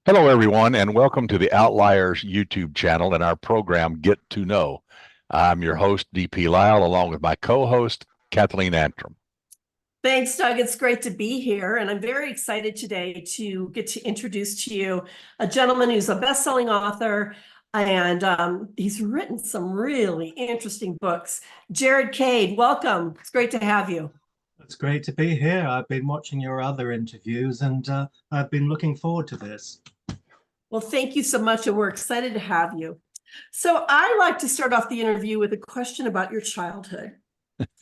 Hello, everyone, and welcome to the Outliers YouTube channel and our program, Get to Know. I'm your host, DP Lyle, along with my co-host, Kathleen Antrim. Thanks, Doug. It's great to be here. And I'm very excited today to get to introduce to you a gentleman who's a best-selling author, and he's written some really interesting books. Jared Cade, welcome. It's great to have you. It's great to be here. I've been watching your other interviews and I've been looking forward to this. Well, thank you so much, and we're excited to have you. So I like to start off the interview with a question about your childhood.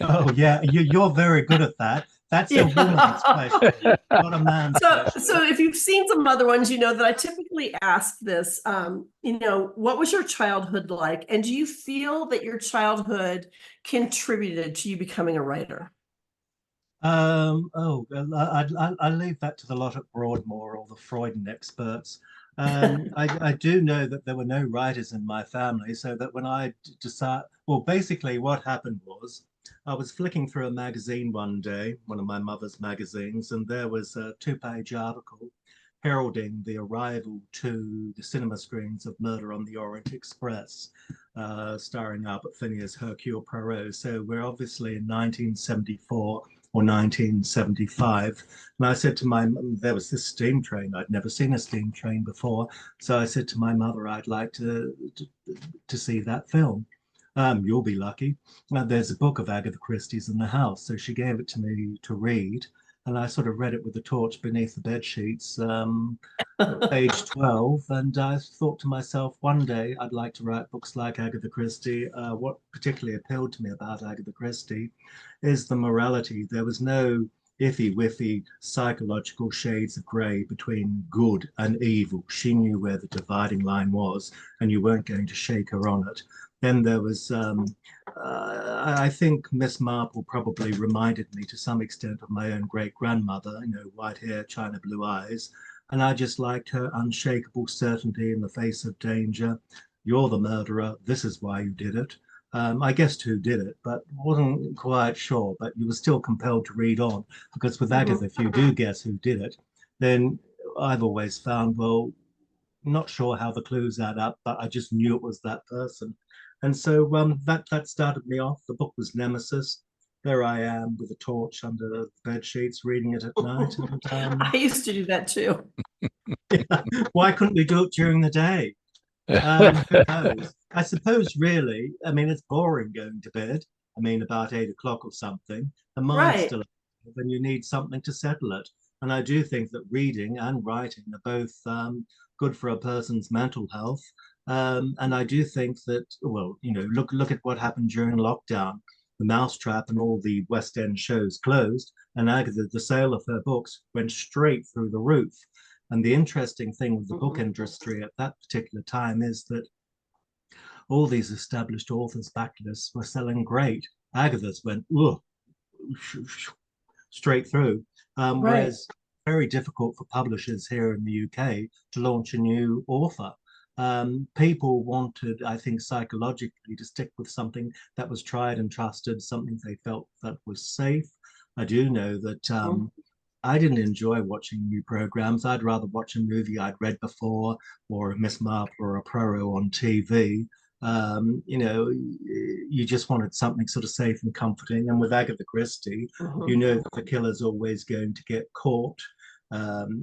Oh, yeah, you're very good at that. That's a woman's question, not a man's question. So if you've seen some other ones, you know that I typically ask this, what was your childhood like? And do you feel that your childhood contributed to you becoming a writer? I leave that to the lot at Broadmoor or the Freudian experts. I do know that there were no writers in my family, so that when I decided, well, basically what happened was I was flicking through a magazine one day, one of my mother's magazines, and there was a two-page article heralding the arrival to the cinema screens of Murder on the Orient Express, starring Albert Finney as Hercule Poirot. So we're obviously in 1974 or 1975. And I said to my mum, there was this steam train. I'd never seen a steam train before. So I said to my mother, I'd like to see that film. You'll be lucky. There's a book of Agatha Christie's in the house. So she gave it to me to read. And I sort of read it with a torch beneath the bed sheets, age 12. And I thought to myself, one day I'd like to write books like Agatha Christie. What particularly appealed to me about Agatha Christie is the morality. There was no iffy-wiffy psychological shades of grey between good and evil. She knew where the dividing line was, and you weren't going to shake her on it. Then there was, I think Miss Marple probably reminded me to some extent of my own great-grandmother, white hair, china blue eyes. And I just liked her unshakable certainty in the face of danger. You're the murderer. This is why you did it. I guessed who did it, but wasn't quite sure. But you were still compelled to read on, because with Agatha, if you do guess who did it, then I've always found, well, not sure how the clues add up, but I just knew it was that person. And so that started me off. The book was Nemesis. There I am with a torch under the bed sheets, reading it at night. And, I used to do that too. yeah, why couldn't we do it during the day? Who knows? I suppose really, I mean, it's boring going to bed. I mean, about 8 o'clock or something. The mind's Right. still active and you need something to settle it. And I do think that reading and writing are both good for a person's mental health. And I do think that, well, look at what happened during lockdown. The Mousetrap and all the West End shows closed, and Agatha, the sale of her books went straight through the roof. And the interesting thing with the book industry at that particular time is that all these established authors' backlists were selling great. Agatha's went straight through, Right. whereas very difficult for publishers here in the UK to launch a new author. People wanted, I think, psychologically to stick with something that was tried and trusted, something they felt that was safe. I do know that I didn't enjoy watching new programs. I'd rather watch a movie I'd read before, or a Miss Marple or a Poirot on TV. You just wanted something sort of safe and comforting. And with Agatha Christie, you know that the killer's always going to get caught.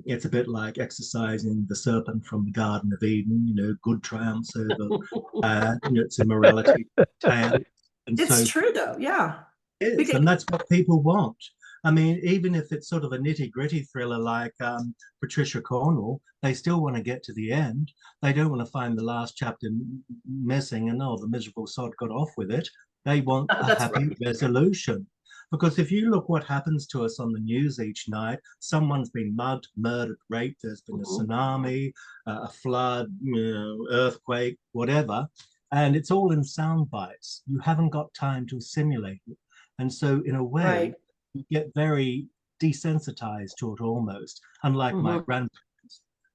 It's a bit like exercising the serpent from the Garden of Eden, good triumphs over bad, it's a morality tale. And It's so true though, yeah. it is, and that's what people want. I mean, even if it's sort of a nitty-gritty thriller like Patricia Cornwell, they still want to get to the end. They don't want to find the last chapter missing and, oh, the miserable sod got off with it. They want a That's happy right. resolution. Because if you look what happens to us on the news each night, someone's been mugged, murdered, raped, there's been a tsunami, a flood, earthquake, whatever, and it's all in sound bites. You haven't got time to assimilate it. And so in a way, Right. you get very desensitized to it almost, unlike my grandparents.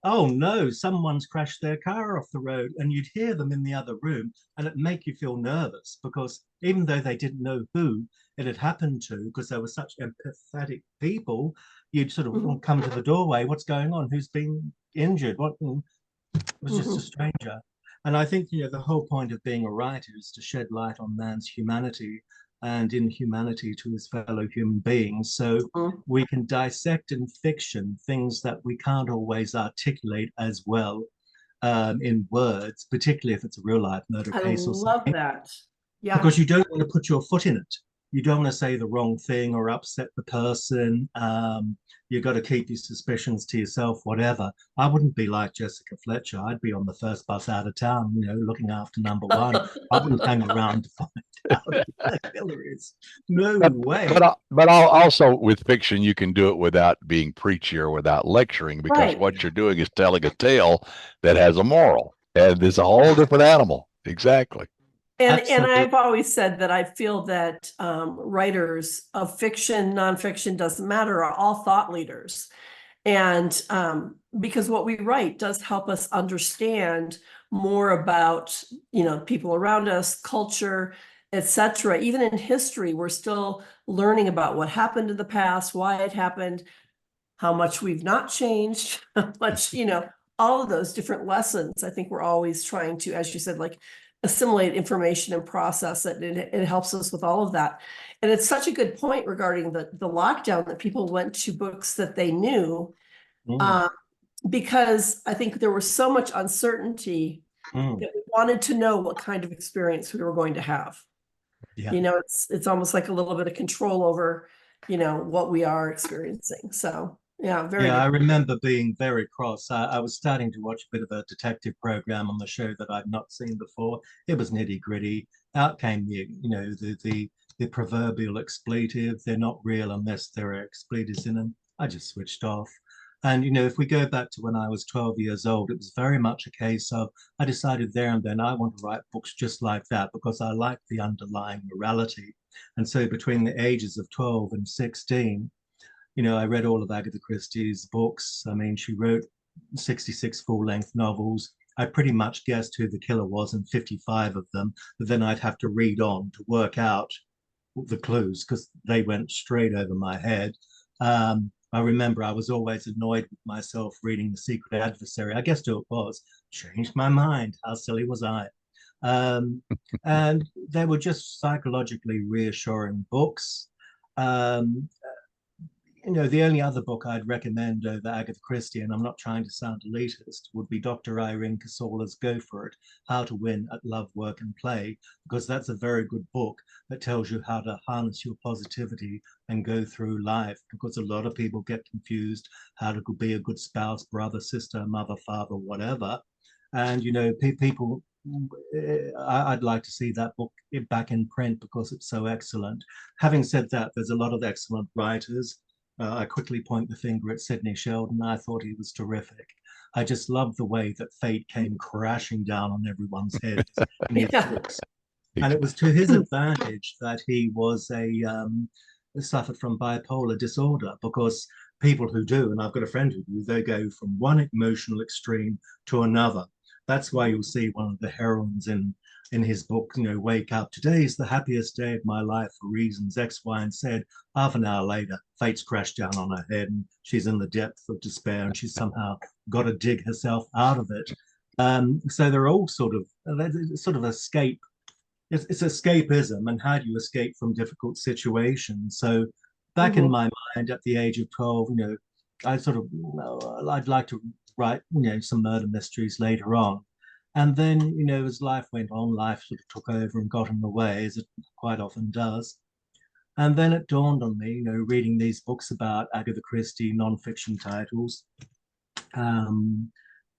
Oh no, someone's crashed their car off the road, and you'd hear them in the other room, and it'd make you feel nervous because even though they didn't know who it had happened to, because they were such empathetic people, you'd sort of come to the doorway. What's going on? Who's been injured? What? It was just a stranger. And I think, the whole point of being a writer is to shed light on man's humanity and inhumanity to his fellow human beings. So we can dissect in fiction things that we can't always articulate as well in words, particularly if it's a real life murder case or love something. that. Yeah. Because you don't want to put your foot in it. You don't want to say the wrong thing or upset the person. You've got to keep your suspicions to yourself, whatever. I wouldn't be like Jessica Fletcher. I'd be on the first bus out of town, looking after number one. I wouldn't hang around to find out who the killer is. No way. But also with fiction, you can do it without being preachy or without lecturing, because what you're doing is telling a tale that has a moral, and it's a whole different animal. Exactly. And I've always said that I feel that writers of fiction, nonfiction, doesn't matter, are all thought leaders. And because what we write does help us understand more about, people around us, culture, etc. Even in history, we're still learning about what happened in the past, why it happened, how much we've not changed, how much, all of those different lessons. I think we're always trying to, as you said, like, assimilate information and process it. It helps us with all of that. And it's such a good point regarding the lockdown, that people went to books that they knew, because I think there was so much uncertainty that we wanted to know what kind of experience we were going to have. Yeah. It's almost like a little bit of control over, what we are experiencing. So yeah, very good. I remember being very cross. I was starting to watch a bit of a detective program on the show that I'd not seen before. It was nitty gritty. Out came the proverbial expletive. They're not real unless there are expletives in them. I just switched off. And if we go back to when I was 12 years old, it was very much a case of, I decided there and then I want to write books just like that, because I like the underlying morality. And so between the ages of 12 and 16, I read all of Agatha Christie's books. I mean, she wrote 66 full-length novels. I pretty much guessed who the killer was in 55 of them, but then I'd have to read on to work out the clues, because they went straight over my head. I remember I was always annoyed with myself reading The Secret Adversary. I guess who it was. Changed my mind. How silly was I? And they were just psychologically reassuring books. The only other book I'd recommend over Agatha Christie, and I'm not trying to sound elitist, would be Dr. Irene Casola's Go For It, How to Win at Love, Work and Play, because that's a very good book that tells you how to harness your positivity and go through life, because a lot of people get confused how to be a good spouse, brother, sister, mother, father, whatever. And, people, I'd like to see that book back in print because it's so excellent. Having said that, there's a lot of excellent writers. I quickly point the finger at Sidney Sheldon. I thought he was terrific. I just loved the way that fate came crashing down on everyone's heads in his books. And it was to his advantage that he was suffered from bipolar disorder, because people who do, and I've got a friend who do, they go from one emotional extreme to another. That's why you'll see one of the heroines in his book, wake up, today is the happiest day of my life for reasons X, Y, and Z. Half an hour later, fate's crashed down on her head and she's in the depth of despair, and she's somehow got to dig herself out of it. So they're all sort of escape. It's escapism, and how do you escape from difficult situations? So back in my mind at the age of 12, I'd like to write, some murder mysteries later on. And then, as life went on, life sort of took over and got in the way, as it quite often does. And then it dawned on me, reading these books about Agatha Christie, non-fiction titles, the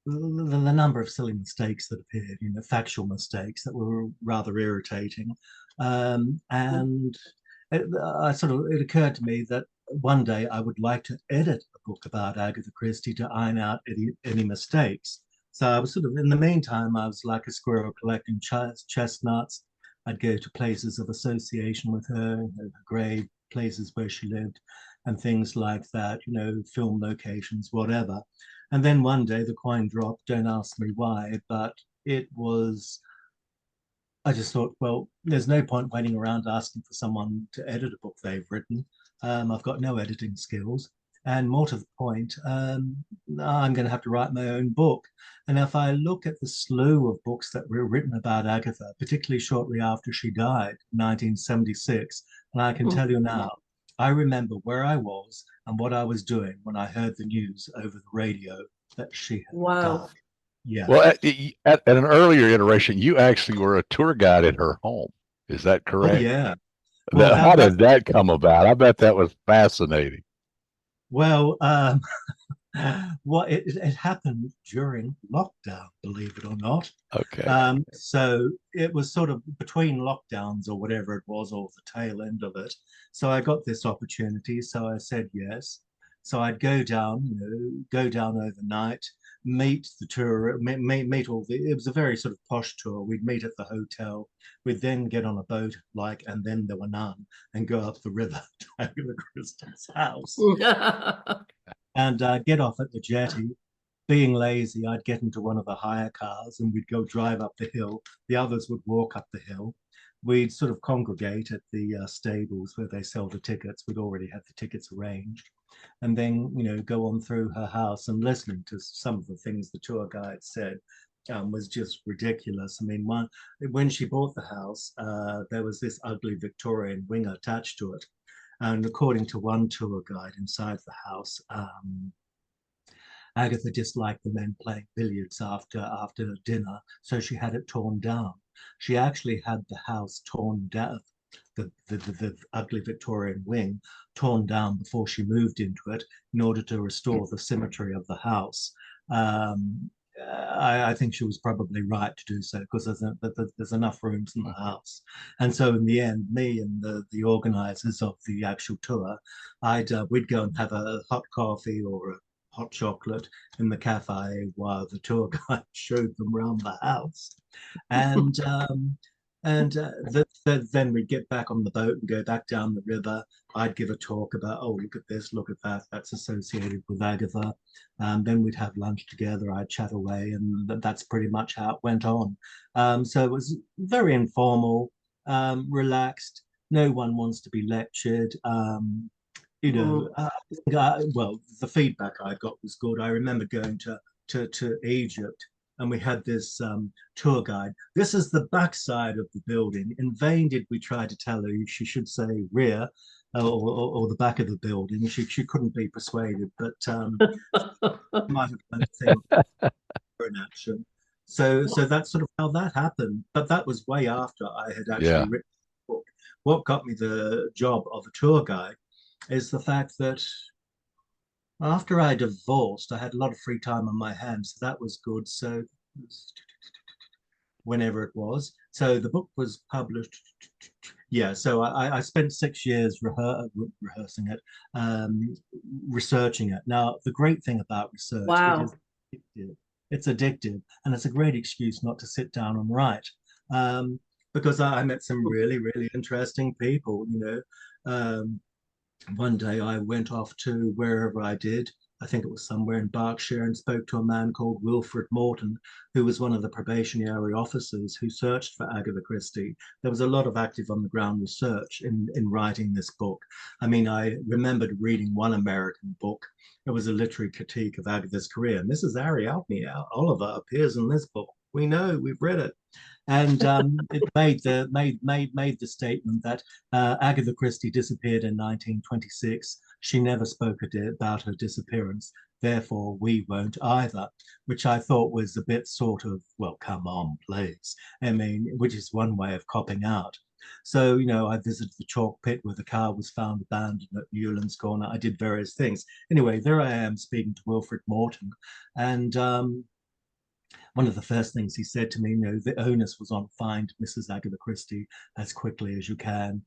number of silly mistakes that appeared, factual mistakes that were rather irritating. And it occurred to me that one day I would like to edit a book about Agatha Christie to iron out any mistakes. So I was in the meantime, I was like a squirrel collecting chestnuts. I'd go to places of association with her, her grave, places where she lived, and things like that, film locations, whatever. And then one day the coin dropped, don't ask me why, but I just thought, well, there's no point waiting around asking for someone to edit a book they've written. I've got no editing skills. And more to the point, I'm going to have to write my own book. And if I look at the slew of books that were written about Agatha, particularly shortly after she died, 1976, and I can tell you now, I remember where I was and what I was doing when I heard the news over the radio that she had died. Yeah. Well, at an earlier iteration, you actually were a tour guide at her home. Is that correct? Oh, yeah. Well, How did that come about? I bet that was fascinating. Well, well, it happened during lockdown, believe it or not. Okay. So it was sort of between lockdowns or whatever it was, or the tail end of it. So I got this opportunity, so I said yes. So I'd go down, go down overnight, meet the tour, meet all the. It was a very sort of posh tour. We'd meet at the hotel. We'd then get on a boat, and then there were none, and go up the river to Agatha Christie's house. And get off at the jetty. Being lazy, I'd get into one of the hire cars and we'd go drive up the hill. The others would walk up the hill. We'd sort of congregate at the stables where they sell the tickets. We'd already had the tickets arranged. And then, go on through her house, and listening to some of the things the tour guide said was just ridiculous. I mean, when she bought the house, there was this ugly Victorian wing attached to it. And according to one tour guide inside the house, Agatha disliked the men playing billiards after dinner, so she had it torn down. She actually had the house torn down, the ugly Victorian wing torn down before she moved into it in order to restore the symmetry of the house. I think she was probably right to do so because there's enough rooms in the house. And so in the end, me and the organizers of the actual tour, we'd go and have a hot coffee or a hot chocolate in the cafe while the tour guide showed them around the house. And then we'd get back on the boat and go back down the river. I'd give a talk about, oh, look at this, look at that, that's associated with Agatha. Then we'd have lunch together, I'd chat away, and that's pretty much how it went on. So it was very informal, relaxed. No one wants to be lectured. Well, the feedback I got was good. I remember going to Egypt, and we had this tour guide. This is the backside of the building. In vain did we try to tell her she should say rear or the back of the building. She couldn't be persuaded, but might have done a thing in action. So that's sort of how that happened. But that was way after I had actually written the book. What got me the job of a tour guide is the fact that after I divorced, I had a lot of free time on my hands. So that was good. So whenever it was. So the book was published. Yeah, so I spent 6 years rehearsing it, researching it. Now, the great thing about research, it's addictive, and it's a great excuse not to sit down and write. Because I met some really, really interesting people, one day I went off to wherever I did. I think it was somewhere in Berkshire, and spoke to a man called Wilfred Morton, who was one of the probationary officers who searched for Agatha Christie. There was a lot of active on the ground research in writing this book. I mean, I remembered reading one American book. It was a literary critique of Agatha's career. Mrs. Ariadne Oliver appears in this book. We know, we've read it. And it made the statement that Agatha Christie disappeared in 1926. She never spoke about her disappearance. Therefore, we won't either, which I thought was a bit sort of, well, come on, please. I mean, which is one way of copping out. So, I visited the chalk pit where the car was found abandoned at Newlands Corner. I did various things. Anyway, there I am speaking to Wilfred Morton. And one of the first things he said to me, the onus was on find Mrs. Agatha Christie as quickly as you can.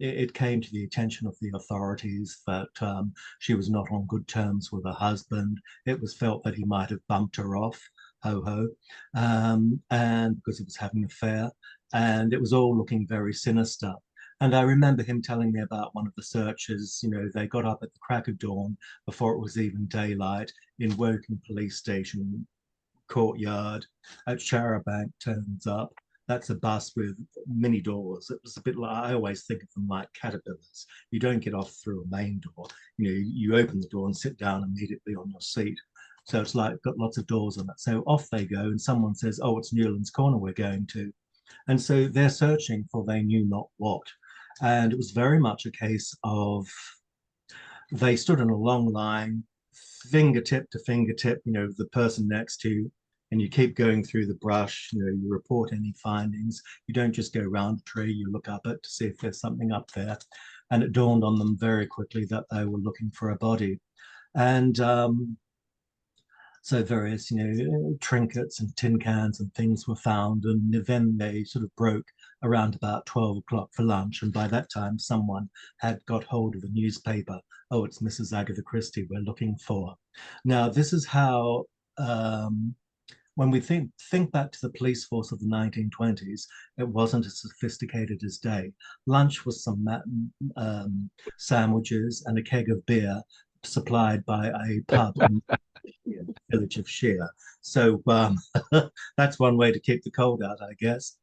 It came to the attention of the authorities that she was not on good terms with her husband. It was felt that he might have bumped her off, and because he was having an affair, and it was all looking very sinister. And I remember him telling me about one of the searchers. They got up at the crack of dawn before it was even daylight in Woking Police Station courtyard at Charabank, turns up, That's a bus with mini doors. It was a bit like, I always think of them like caterpillars. You don't get off through a main door. You open the door and sit down immediately on your seat. So it's like got lots of doors on it. So off they go, and someone says, "Oh, it's Newlands Corner we're going to," and so they're searching for they knew not what. And it was very much a case of they stood in a long line, fingertip to fingertip, the person next to you, and you keep going through the brush, you report any findings. You don't just go round a tree, you look up it to see if there's something up there. And it dawned on them very quickly that they were looking for a body. And so various, trinkets and tin cans and things were found. And then they sort of broke around about 12 o'clock for lunch. And by that time, someone had got hold of a newspaper. "Oh, it's Mrs. Agatha Christie we're looking for." Now, this is how, when we think back to the police force of the 1920s, it wasn't as sophisticated as today. Lunch was some sandwiches and a keg of beer supplied by a pub in the village of Shear. So that's one way to keep the cold out, I guess.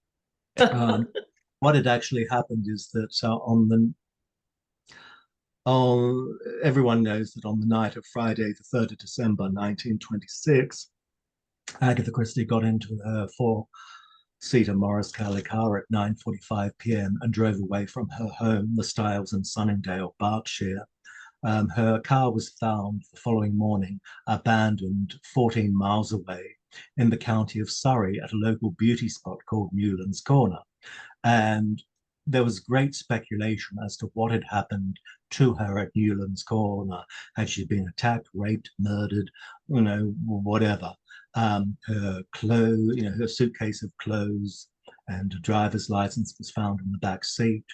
What had actually happened is that everyone knows that on the night of Friday, the 3rd of December, 1926, Agatha Christie got into her four-seater Morris Cowley car at 9:45 p.m. and drove away from her home, the Styles in Sunningdale, Berkshire. Her car was found the following morning, abandoned 14 miles away in the county of Surrey at a local beauty spot called Newlands Corner. And there was great speculation as to what had happened to her at Newlands Corner. Had she been attacked, raped, murdered, whatever. Her clothes, her suitcase of clothes and a driver's license was found in the back seat.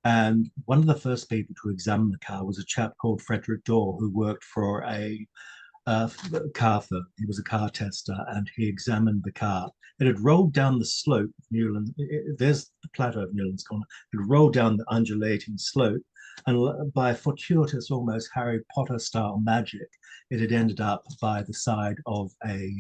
And one of the first people to examine the car was a chap called Frederick Dorr, who worked for a car firm. He was a car tester, and he examined the car. It had rolled down the slope of Newlands. There's the plateau of Newlands Corner. It rolled down the undulating slope, and by fortuitous, almost Harry Potter style magic, it had ended up by the side of a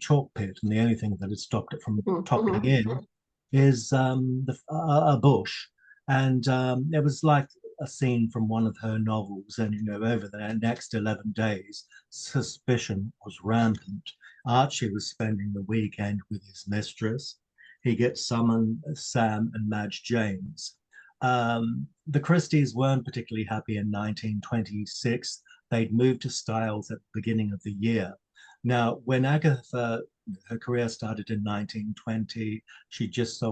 chalk pit, and the only thing that had stopped it from toppling in is a bush. And it was like a scene from one of her novels. And, over the next 11 days, suspicion was rampant. Archie was spending the weekend with his mistress. He gets summoned Sam and Madge James. The Christies weren't particularly happy in 1926. They'd moved to Styles at the beginning of the year. Now, when Agatha, her career started in 1920, she just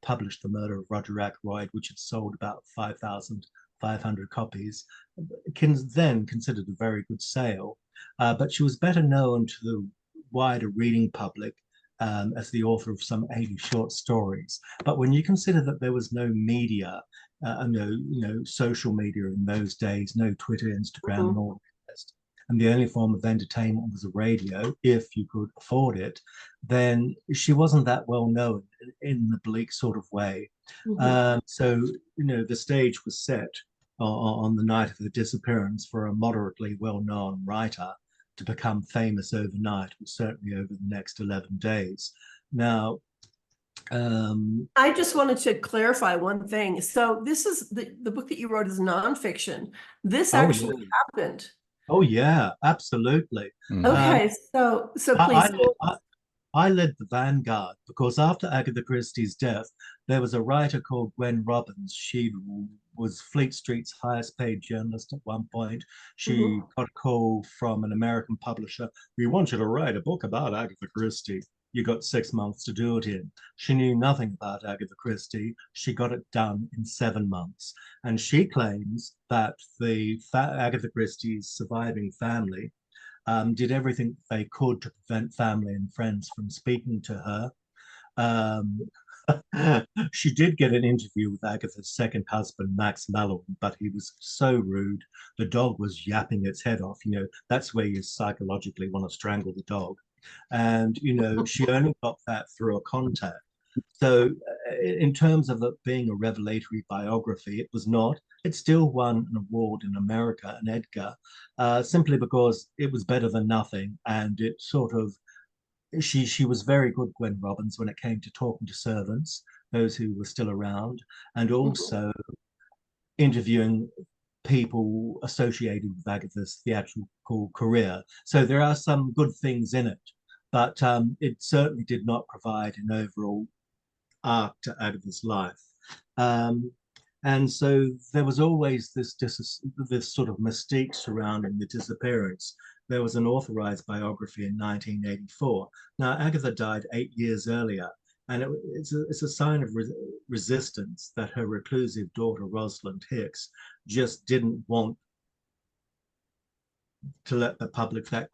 published The Murder of Roger Ackroyd, which had sold about 5,500 copies, then considered a very good sale. But she was better known to the wider reading public as the author of some 80 short stories. But when you consider that there was no media, no social media in those days, no Twitter, Instagram, and all the rest, and the only form of entertainment was the radio, if you could afford it, then she wasn't that well known in the bleak sort of way. So, the stage was set on the night of her disappearance for a moderately well-known writer to become famous overnight, or certainly over the next 11 days. Now, I just wanted to clarify one thing. So this is the book that you wrote is nonfiction. This actually happened. Oh yeah, absolutely. Okay, so please. I led the vanguard because after Agatha Christie's death, there was a writer called Gwen Robbins. She was Fleet Street's highest paid journalist at one point. She got a call from an American publisher. "We want you to write a book about Agatha Christie. You got 6 months to do it in." She knew nothing about Agatha Christie. She got it done in 7 months. And she claims that Agatha Christie's surviving family did everything they could to prevent family and friends from speaking to her. She did get an interview with Agatha's second husband, Max Mallowan, but he was so rude. The dog was yapping its head off. That's where you psychologically want to strangle the dog. And, she only got that through a contact. So in terms of it being a revelatory biography, it was not. It still won an award in America, an Edgar, simply because it was better than nothing. And it sort of she was very good, Gwen Robbins, when it came to talking to servants, those who were still around, and also interviewing people associated with Agatha's theatrical career. So there are some good things in it, but it certainly did not provide an overall arc to Agatha's life. And so there was always this sort of mystique surrounding the disappearance. There was an authorized biography in 1984. Now, Agatha died 8 years earlier, and it's a sign of resistance that her reclusive daughter, Rosalind Hicks, just didn't want to let the public that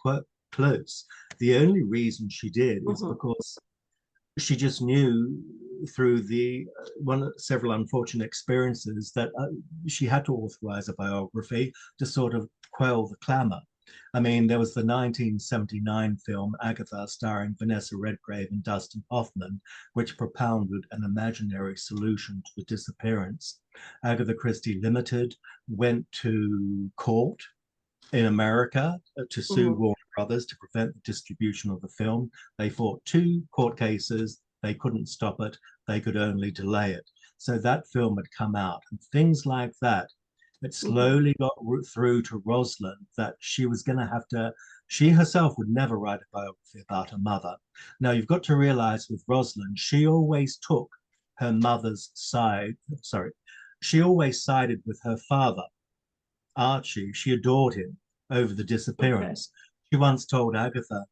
close. The only reason she did is because she just knew through several unfortunate experiences that she had to authorize a biography to sort of quell the clamor. I mean, there was the 1979 film Agatha, starring Vanessa Redgrave and Dustin Hoffman, which propounded an imaginary solution to the disappearance. Agatha Christie Limited went to court in America to sue Warner Brothers to prevent the distribution of the film. They fought 2 court cases. They couldn't stop it. They could only delay it. So that film had come out, and things like that. It slowly got through to Rosalind that she was going to have to, she herself would never write a biography about her mother. Now, you've got to realize with Rosalind, she always took her mother's side. Sorry, she always sided with her father, Archie. She adored him over the disappearance. She once told Agatha,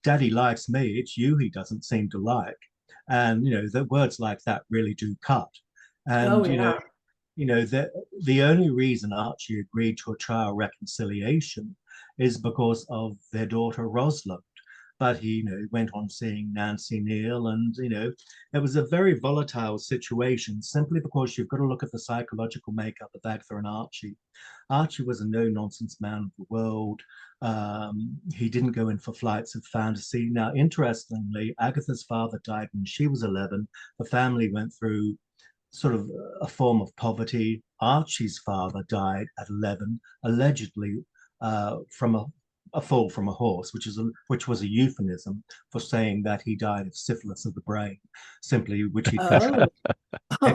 Daddy likes me, it's you he doesn't seem to like. And, the words like that really do cut. And, the only reason Archie agreed to a trial reconciliation is because of their daughter Rosalind. But he, went on seeing Nancy Neal, and it was a very volatile situation simply because you've got to look at the psychological makeup of Agatha and Archie. Archie was a no-nonsense man of the world. He didn't go in for flights of fantasy. Now, interestingly, Agatha's father died when she was 11. The family went through sort of a form of poverty. Archie's father died at 11, allegedly from a fall from a horse, which was a euphemism for saying that he died of syphilis of the brain, simply which he contracted. I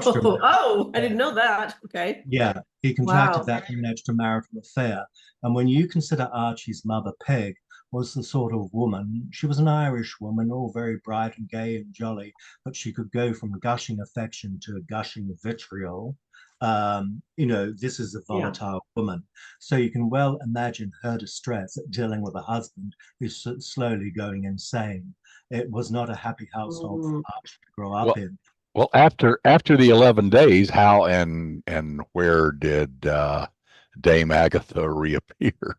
didn't know that. Okay. Yeah, he contracted that in an extramarital affair. And when you consider Archie's mother, Peg, was the sort of woman, she was an Irish woman, all very bright and gay and jolly, but she could go from gushing affection to gushing vitriol. This is a volatile woman. So you can well imagine her distress at dealing with a husband who's slowly going insane. It was not a happy household for Archie to grow up in. Well, after the 11 days, how and where did Dame Agatha reappear?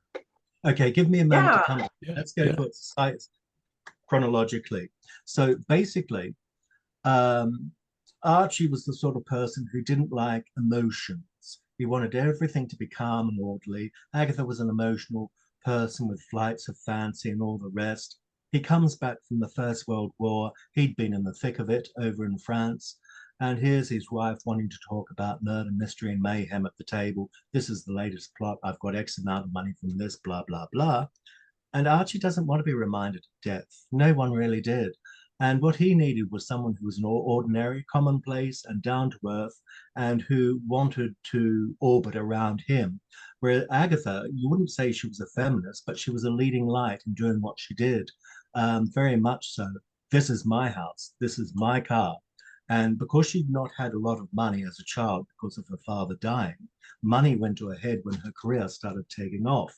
Okay, give me a moment to come. Let's go for sites chronologically. So basically, Archie was the sort of person who didn't like emotions. He wanted everything to be calm and orderly. Agatha was an emotional person with flights of fancy and all the rest. He comes back from the First World War. He'd been in the thick of it over in France. And here's his wife wanting to talk about murder, mystery, and mayhem at the table. This is the latest plot. I've got X amount of money from this, blah, blah, blah. And Archie doesn't want to be reminded of death. No one really did. And what he needed was someone who was an ordinary, commonplace, and down to earth, and who wanted to orbit around him. Where Agatha, you wouldn't say she was a feminist, but she was a leading light in doing what she did. Very much so. This is my house. This is my car. And because she'd not had a lot of money as a child because of her father dying, money went to her head when her career started taking off.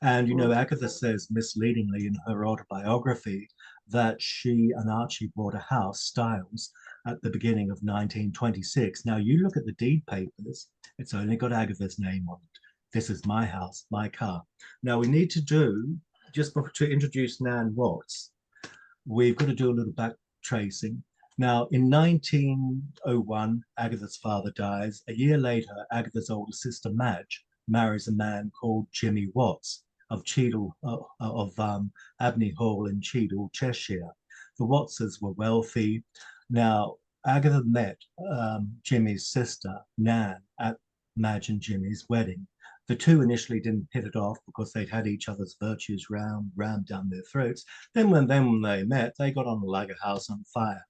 And, Agatha says misleadingly in her autobiography that she and Archie bought a house, Styles, at the beginning of 1926. Now, you look at the deed papers, it's only got Agatha's name on it. This is my house, my car. Now, we need to do, just to introduce Nan Watts, we've got to do a little back tracing. Now, in 1901, Agatha's father dies. A year later, Agatha's older sister, Madge, marries a man called Jimmy Watts of Cheadle, Abney Hall in Cheadle, Cheshire. The Wattses were wealthy. Now, Agatha met Jimmy's sister, Nan, at Madge and Jimmy's wedding. The two initially didn't hit it off because they'd had each other's virtues rammed down their throats. Then when they met, they got on like a house on fire.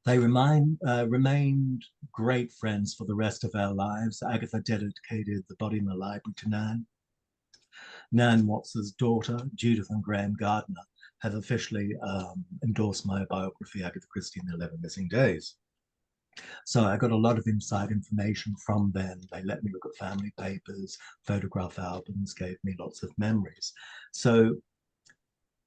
They remained great friends for the rest of their lives. Agatha dedicated the body in the library to Nan. Nan Watts's daughter, Judith and Graham Gardner, have officially endorsed my biography, Agatha Christie and the 11 Missing Days. So I got a lot of inside information from them. They let me look at family papers, photograph albums, gave me lots of memories. So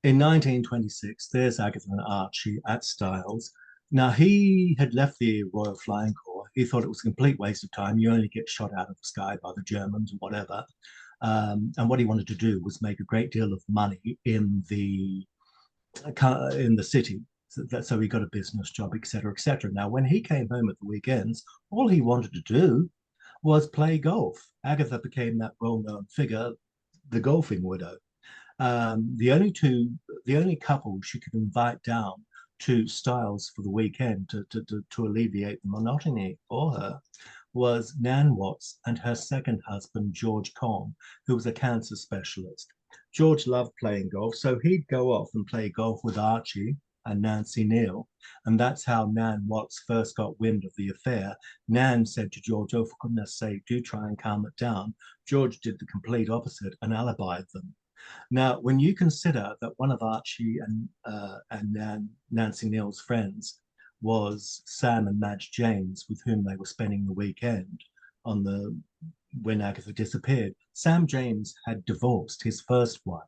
in 1926, there's Agatha and Archie at Styles. Now, he had left the Royal Flying Corps. He thought it was a complete waste of time. You only get shot out of the sky by the Germans or whatever. And what he wanted to do was make a great deal of money in the city. So he got a business job, etc., etc. Now, when he came home at the weekends, all he wanted to do was play golf. Agatha became that well-known figure, the golfing widow. The only couple she could invite down to Styles for the weekend to alleviate the monotony for her was Nan Watts and her second husband, George Conn, who was a cancer specialist. George loved playing golf, so he'd go off and play golf with Archie and Nancy Neal. And that's how Nan Watts first got wind of the affair. Nan said to George, "Oh, for goodness sake, do try and calm it down." George did the complete opposite and alibied them. Now, when you consider that one of Archie and Nancy Neal's friends was Sam and Madge James, with whom they were spending the weekend when Agatha disappeared, Sam James had divorced his first wife,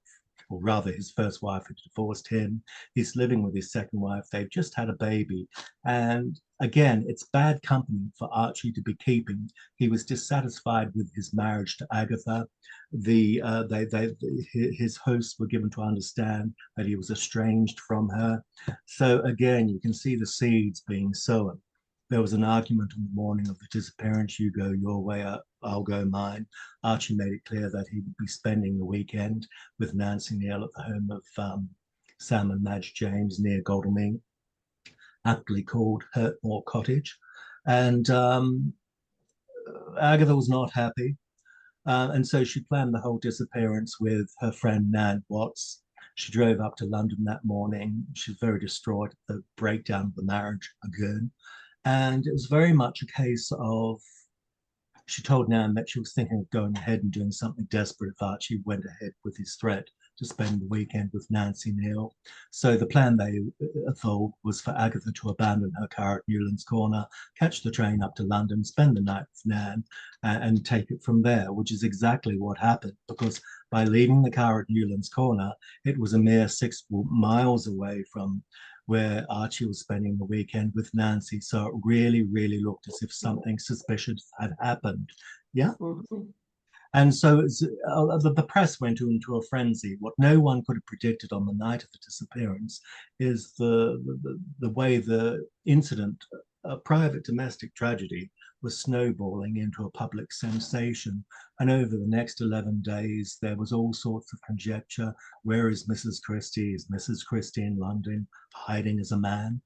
or rather his first wife had divorced him. He's living with his second wife. They've just had a baby. And again, it's bad company for Archie to be keeping. He was dissatisfied with his marriage to Agatha. His hosts were given to understand that he was estranged from her. So again, you can see the seeds being sown. There was an argument on the morning of the disappearance. You go your way, I'll go mine. Archie made it clear that he would be spending the weekend with Nancy Neal at the home of Sam and Madge James near Godalming, aptly called Hurtmore Cottage. And Agatha was not happy. And so she planned the whole disappearance with her friend Nan Watts. She drove up to London that morning. She was very distraught at the breakdown of the marriage again. And it was very much a case of, she told Nan that she was thinking of going ahead and doing something desperate if Archie went ahead with his threat to spend the weekend with Nancy Neal. So the plan they evolved was for Agatha to abandon her car at Newlands Corner, catch the train up to London, spend the night with Nan, and take it from there, which is exactly what happened, because by leaving the car at Newlands Corner, it was a mere 6 miles away from where Archie was spending the weekend with Nancy. So it really, really looked as if something suspicious had happened. Yeah. Mm-hmm. And so the press went into a frenzy. What no one could have predicted on the night of the disappearance is the way the incident, a private domestic tragedy, was snowballing into a public sensation. And over the next 11 days, there was all sorts of conjecture. Where is Mrs. Christie? Is Mrs. Christie in London, hiding as a man?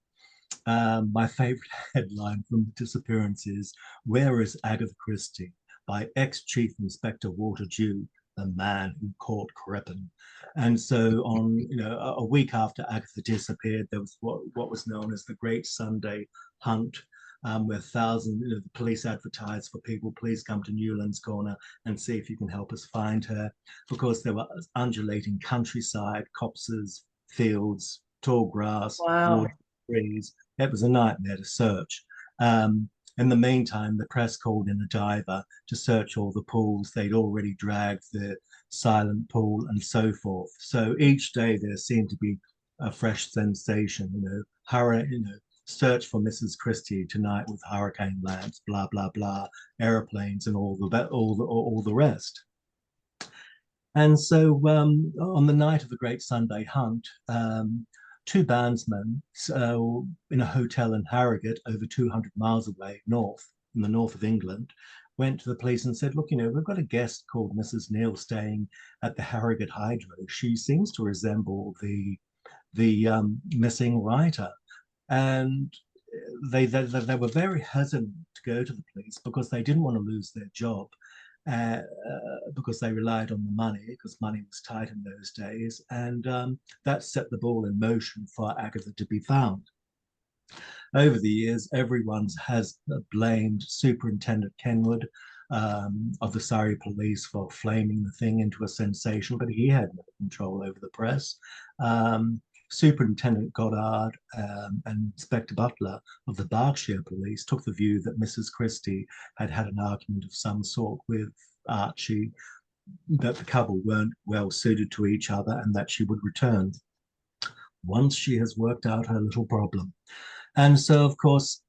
My favorite headline from the disappearance is, "Where is Agatha Christie?" by ex-Chief Inspector Walter Dew, the man who caught Crippen. And so on, a week after Agatha disappeared, there was what was known as the Great Sunday Hunt, where thousands, the police advertised for people, please come to Newlands Corner and see if you can help us find her. Because there were undulating countryside, copses, fields, tall grass, wow, trees. It was a nightmare to search. In the meantime, the press called in a diver to search all the pools. They'd already dragged the silent pool and so forth. So each day there seemed to be a fresh sensation, search for Mrs. Christie tonight with hurricane lamps, blah, blah, blah, airplanes and all the rest. And so on the night of the Great Sunday Hunt, 2 bandsmen in a hotel in Harrogate, over 200 miles away, in the north of England, went to the police and said, look, we've got a guest called Mrs. Neal staying at the Harrogate Hydro. She seems to resemble the missing writer. And they were very hesitant to go to the police because they didn't want to lose their job, because they relied on the money, because money was tight in those days, and that set the ball in motion for Agatha to be found. Over the years, everyone has blamed Superintendent Kenwood of the Surrey Police for flaming the thing into a sensation, but he had no control over the press. Superintendent Goddard and Inspector Butler of the Berkshire Police took the view that Mrs. Christie had had an argument of some sort with Archie, that the couple weren't well suited to each other, and that she would return once she has worked out her little problem. And so, of course,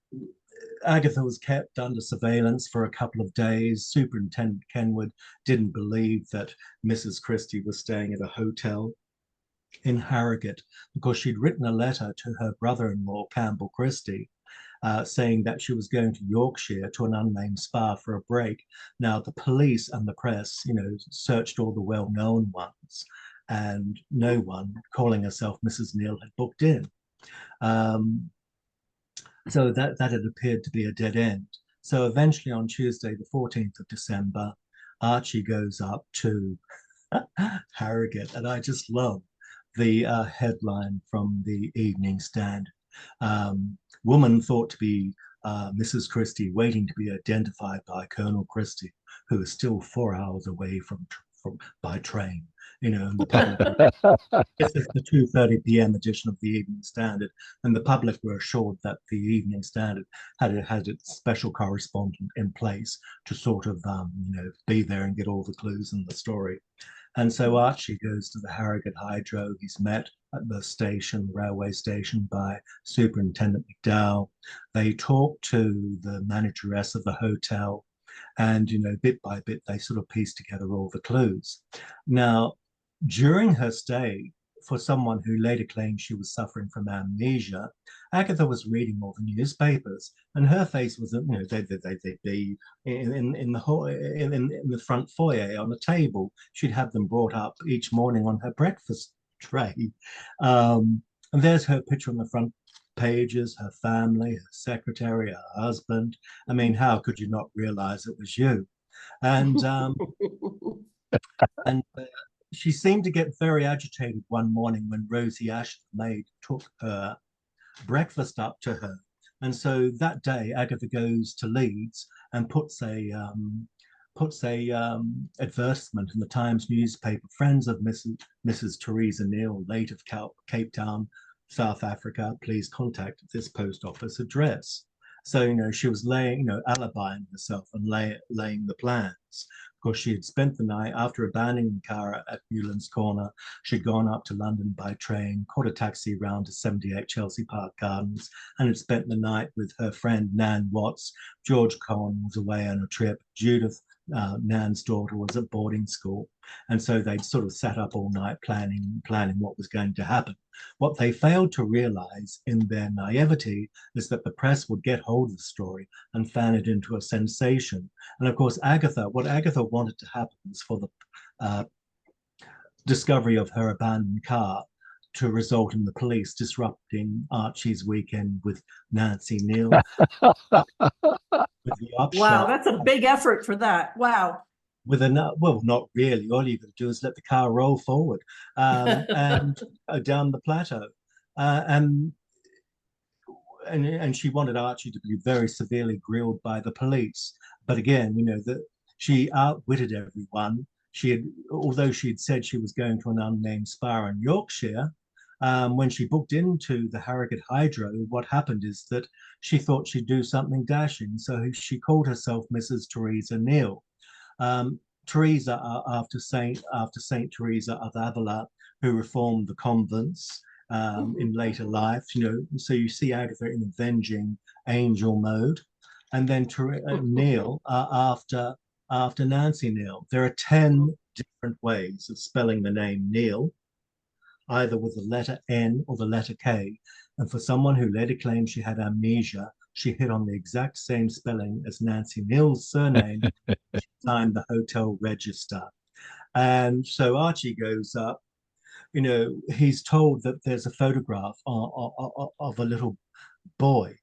Agatha was kept under surveillance for a couple of days. Superintendent Kenwood didn't believe that Mrs. Christie was staying at a hotel in Harrogate, because she'd written a letter to her brother-in-law, Campbell Christie, saying that she was going to Yorkshire to an unnamed spa for a break. Now, the police and the press, searched all the well-known ones, and no one calling herself Mrs. Neal had booked in. So that had appeared to be a dead end. So eventually on Tuesday, the 14th of December, Archie goes up to Harrogate, and I just love the headline from the Evening Standard. Woman thought to be Mrs. Christie waiting to be identified by Colonel Christie, who is still 4 hours away from by train. And the public, this is the 2:30 p.m. edition of the Evening Standard, and the public were assured that the Evening Standard had its special correspondent in place to sort of be there and get all the clues in the story. And so Archie goes to the Harrogate Hydro. He's met at the station, railway station, by Superintendent McDowell. They talk to the manageress of the hotel, and bit by bit they sort of piece together all the clues. Now, during her stay, for someone who later claimed she was suffering from amnesia, Agatha was reading all the newspapers, and her face was, they'd be in the front foyer on a table. She'd have them brought up each morning on her breakfast tray, and there's her picture on the front pages, her family, her secretary, her husband. I mean, how could you not realize it was you? And and she seemed to get very agitated one morning when Rosie Ash, the maid, took her breakfast up to her. And so that day, Agatha goes to Leeds and puts a advertisement in the Times newspaper: friends of Mrs. Teresa Neal, late of Cape Town, South Africa, please contact this post office address. So, she was alibying herself and laying the plans. Of course, she had spent the night, after abandoning the car at Newlands Corner, she'd gone up to London by train, caught a taxi round to 78 Chelsea Park Gardens, and had spent the night with her friend Nan Watts. George Cohen was away on a trip. Judith, Nan's daughter, was at boarding school. And so they'd sort of sat up all night planning what was going to happen. What they failed to realize in their naivety is that the press would get hold of the story and fan it into a sensation. And of course, what Agatha wanted to happen was for the discovery of her abandoned car to result in the police disrupting Archie's weekend with Nancy Neal. With the upshot, wow, that's a big effort for that. Wow. Well, not really. All you could do is let the car roll forward and down the plateau, and she wanted Archie to be very severely grilled by the police. But again, that she outwitted everyone. Although she had said she was going to an unnamed spa in Yorkshire, when she booked into the Harrogate Hydro, what happened is that she thought she'd do something dashing, so she called herself Mrs. Teresa Neal. Teresa, after Saint Teresa of Avila, who reformed the convents in later life. So you see Agatha in avenging angel mode, and then Neal after Nancy Neal. There are 10 different ways of spelling the name Neal, either with the letter N or the letter K. And for someone who later claimed she had amnesia, she hit on the exact same spelling as Nancy Neal's surname. She signed the hotel register. And so Archie goes up. He's told that there's a photograph of a little boy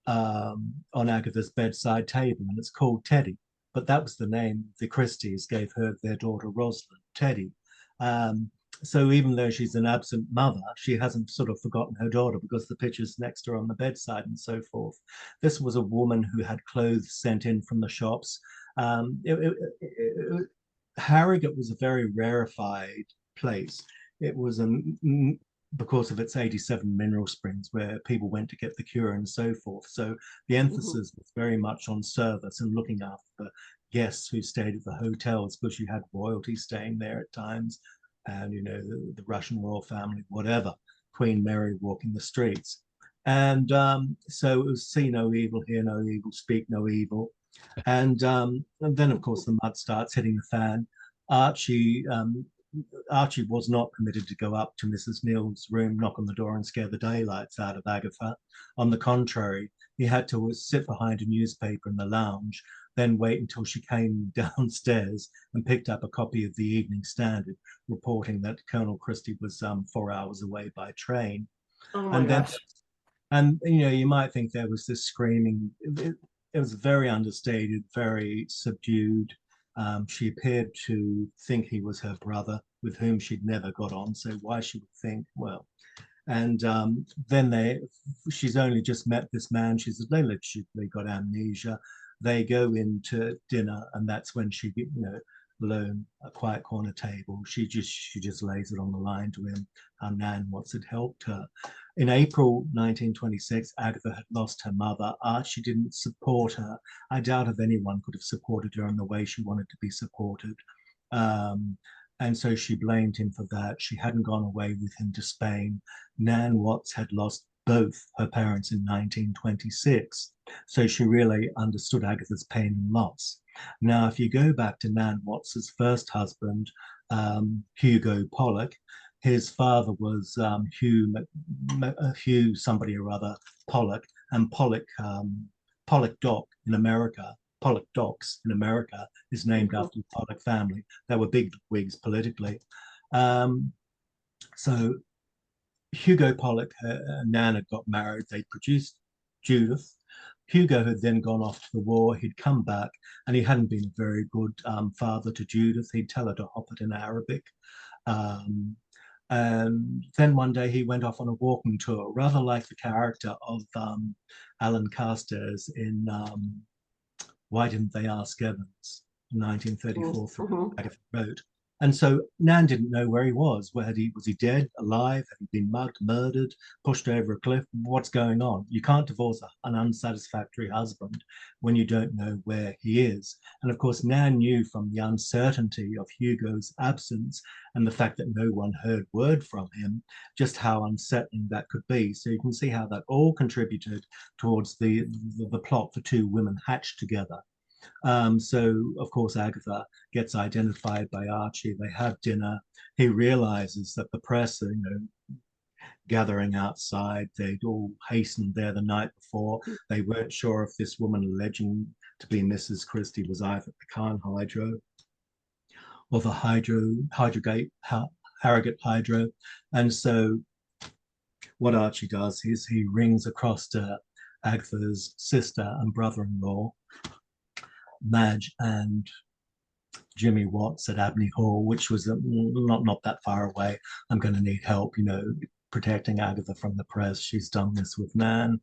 on Agatha's bedside table, and it's called Teddy. But that was the name the Christies gave their daughter Rosalind, Teddy. Um, so even though she's an absent mother, she hasn't sort of forgotten her daughter because the picture's next to her on the bedside and so forth. This was a woman who had clothes sent in from the shops. Harrogate was a very rarefied place. It was because of its 87 mineral springs where people went to get the cure and so forth. So the emphasis was very much on service and looking after the guests who stayed at the hotels, because you had royalty staying there at times, and the Russian royal family, whatever, Queen Mary walking the streets. And so it was see no evil, hear no evil, speak no evil. And then, of course, the mud starts hitting the fan. Archie Archie was not permitted to go up to Mrs. Neal's room, knock on the door, and scare the daylights out of Agatha. On the contrary, he had to sit behind a newspaper in the lounge, then wait until she came downstairs and picked up a copy of the Evening Standard, reporting that Colonel Christie was 4 hours away by train. Oh my gosh. And you might think there was this screaming. It was very understated, very subdued. She appeared to think he was her brother, with whom she'd never got on. So why she would think, well, and then she's only just met this man. She's allegedly got amnesia. They go into dinner, and that's when she, alone, a quiet corner table. She just lays it on the line to him how Nan Watts had helped her. In April 1926, Agatha had lost her mother. Archie didn't support her. I doubt if anyone could have supported her in the way she wanted to be supported. And so she blamed him for that. She hadn't gone away with him to Spain. Nan Watts had lost both her parents in 1926. So she really understood Agatha's pain and loss. Now, if you go back to Nan Watts's first husband, Hugo Pollock, his father was Hugh somebody or other Pollock, and Pollock Dock in America. Pollock Docks in America is named after the Pollock family. They were big wigs politically. So Hugo Pollock and Nan had got married. They produced Judith. Hugo had then gone off to the war. He'd come back, and he hadn't been a very good father to Judith. He'd tell her to hop it in Arabic. And then one day he went off on a walking tour, rather like the character of Alan Carstairs in Why Didn't They Ask Evans, 1934 through Agatha wrote. And so Nan didn't know where he was. Was he dead, alive? Had he been mugged, murdered, pushed over a cliff? What's going on? You can't divorce an unsatisfactory husband when you don't know where he is. And of course, Nan knew from the uncertainty of Hugo's absence and the fact that no one heard word from him, just how unsettling that could be. So you can see how that all contributed towards the plot for two women hatched together. So, of course, Agatha gets identified by Archie. They have dinner. He realizes that the press are, gathering outside. They'd all hastened there the night before. They weren't sure if this woman alleging to be Mrs. Christie was either the Cairn Hydro or the Harrogate Hydro. And so what Archie does is he rings across to Agatha's sister and brother-in-law, Madge and Jimmy Watts at Abney Hall, which was not that far away. I'm going to need help, protecting Agatha from the press. She's done this with Nan.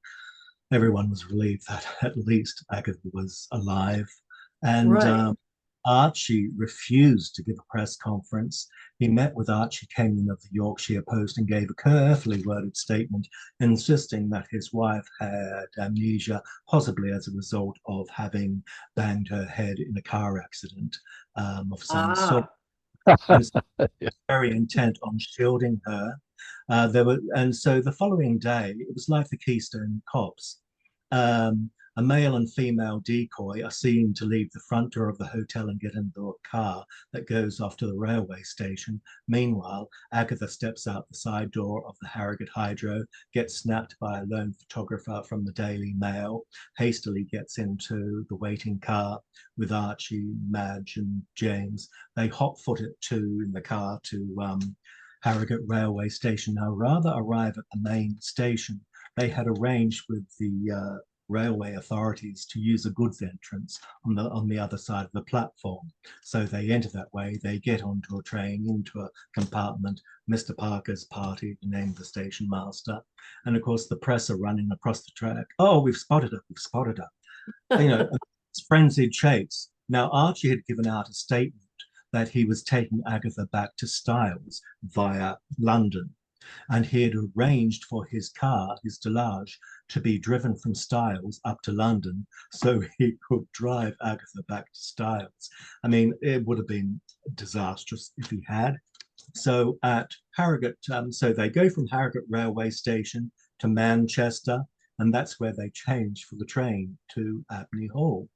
Everyone was relieved that at least Agatha was alive. And right. Archie refused to give a press conference. He met with Archie Kenyon of the Yorkshire Post and gave a carefully worded statement insisting that his wife had amnesia, possibly as a result of having banged her head in a car accident of some sort. And so very intent on shielding her. And so the following day, it was like the Keystone Cops. A male and female decoy are seen to leave the front door of the hotel and get into a car that goes off to the railway station. Meanwhile, Agatha steps out the side door of the Harrogate Hydro, gets snapped by a lone photographer from the Daily Mail, hastily gets into the waiting car with Archie, Madge, and James. They hot-foot it in the car to Harrogate Railway Station. Now, rather arrive at the main station, they had arranged with the railway authorities to use a goods entrance on the other side of the platform. So they enter that way, they get onto a train, into a compartment. Mr. Parker's party, the name of the station master. And of course, the press are running across the track. Oh, we've spotted her, we've spotted her. You know, it's frenzied chase. Now, Archie had given out a statement that he was taking Agatha back to Styles via London. And he had arranged for his car, his Delage, to be driven from Styles up to London so he could drive Agatha back to Styles. I mean, it would have been disastrous if he had. So at Harrogate, so they go from Harrogate railway station to Manchester, and that's where they change for the train to Abney Hall.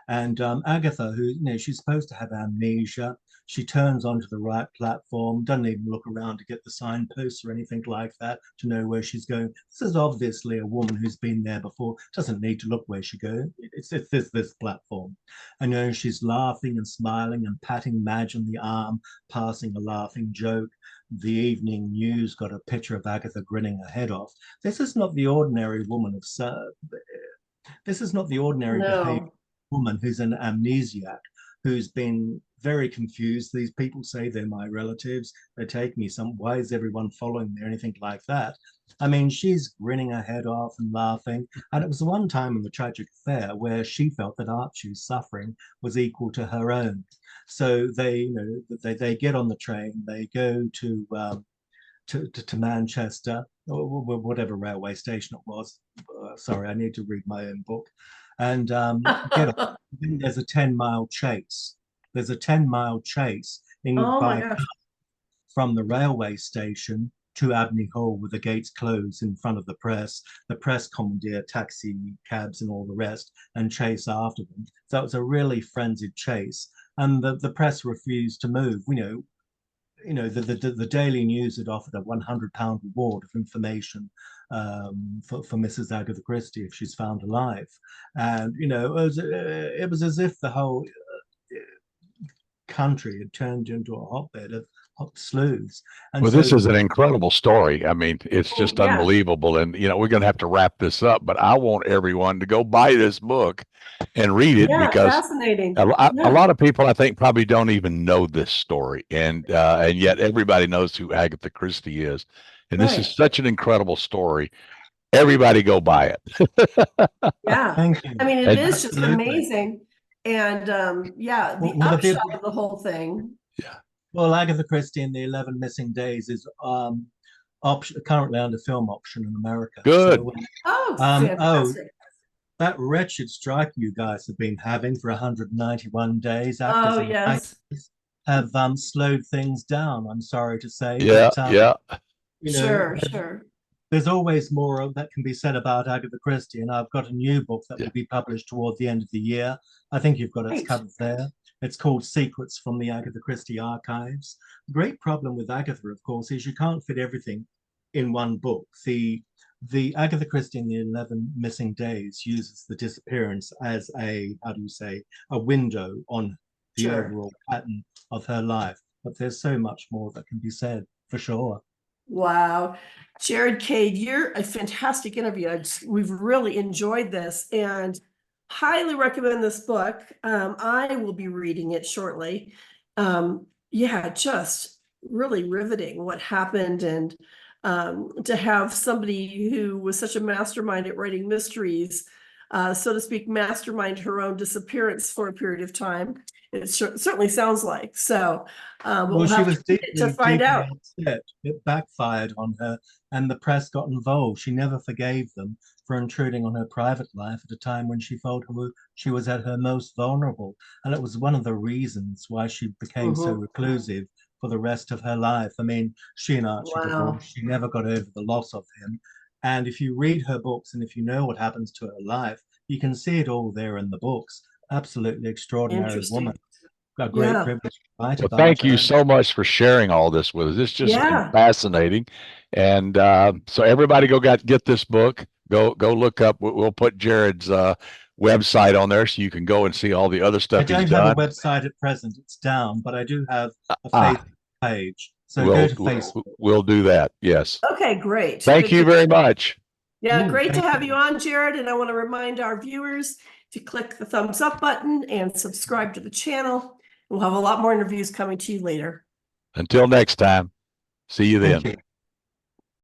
And Agatha, who, you know, she's supposed to have amnesia, she turns onto the right platform, doesn't even look around to get the signposts or anything like that to know where she's going. This is obviously a woman who's been there before, doesn't need to look where she goes. It's this platform. And, you know, she's laughing and smiling and patting Madge on the arm, passing a laughing joke. The evening news got a picture of Agatha grinning her head off. This is not the ordinary woman of this is not the ordinary behavior woman who's an amnesiac, who's been very confused. These people say they're my relatives, they take me some, why is everyone following me or anything like that? I mean, she's grinning her head off and laughing. And it was the one time in the tragic affair where she felt that Archie's suffering was equal to her own. So they, you know, they get on the train, they go to Manchester, or whatever railway station it was. Sorry, I need to read my own book. And there's a 10-mile chase. There's a 10-mile chase from the railway station to Abney Hall with the gates closed in front of the press commandeer taxi cabs and all the rest and chase after them. So it was a really frenzied chase. And the press refused to move. The Daily News had offered a £100 reward of information for Mrs. Agatha Christie if she's found alive. And, you know, it was as if the whole country had turned into a hotbed of hot sleuths. And well, so, this is an incredible story. I mean, it's just unbelievable. And, you know, we're going to have to wrap this up, but I want everyone to go buy this book and read it because fascinating. a lot of people, I think, probably don't even know this story. And yet everybody knows who Agatha Christie is. And this is such an incredible story. Everybody go buy it. Yeah. thank you. I mean, it is just amazing. And the upshot of the whole thing. Yeah. Well, Agatha Christie and the 11 Missing Days is currently under film option in America. Good. So, fantastic. That wretched strike you guys have been having for 191 days. Actors have slowed things down, I'm sorry to say. Yeah, but, you know, Sure. There's always more that can be said about Agatha Christie, and I've got a new book that will be published toward the end of the year. I think you've got its cover there. It's called Secrets from the Agatha Christie Archives. The great problem with Agatha, of course, is you can't fit everything in one book. The Agatha Christie and the 11 Missing Days uses the disappearance as a window on the overall pattern of her life. But there's so much more that can be said, for sure. Wow. Jared Cade, you're a fantastic interview. We've really enjoyed this and highly recommend this book. I will be reading it shortly. Just really riveting what happened, and to have somebody who was such a mastermind at writing mysteries, so to speak, mastermind her own disappearance for a period of time. It certainly sounds like. So we'll have to find out. Upset. It backfired on her, and the press got involved. She never forgave them for intruding on her private life at a time when she felt she was at her most vulnerable. And it was one of the reasons why she became so reclusive for the rest of her life. I mean, she and Archie divorced. She never got over the loss of him. And if you read her books and if you know what happens to her life, you can see it all there in the books. Absolutely extraordinary woman. A great privilege to write about. Thank you so much for sharing all this with us. It's just fascinating. And so everybody go get this book. Go look up. We'll put Jared's website on there so you can go and see all the other stuff he's done. I don't have a website at present. It's down, but I do have a Facebook page. So go to Facebook. We'll do that. Yes. Okay, great. Thank you very much. Yeah, great to thank have you on, Jared. And I want to remind our viewers to click the thumbs up button and subscribe to the channel. We'll have a lot more interviews coming to you later. Until next time, see you then. Thank you.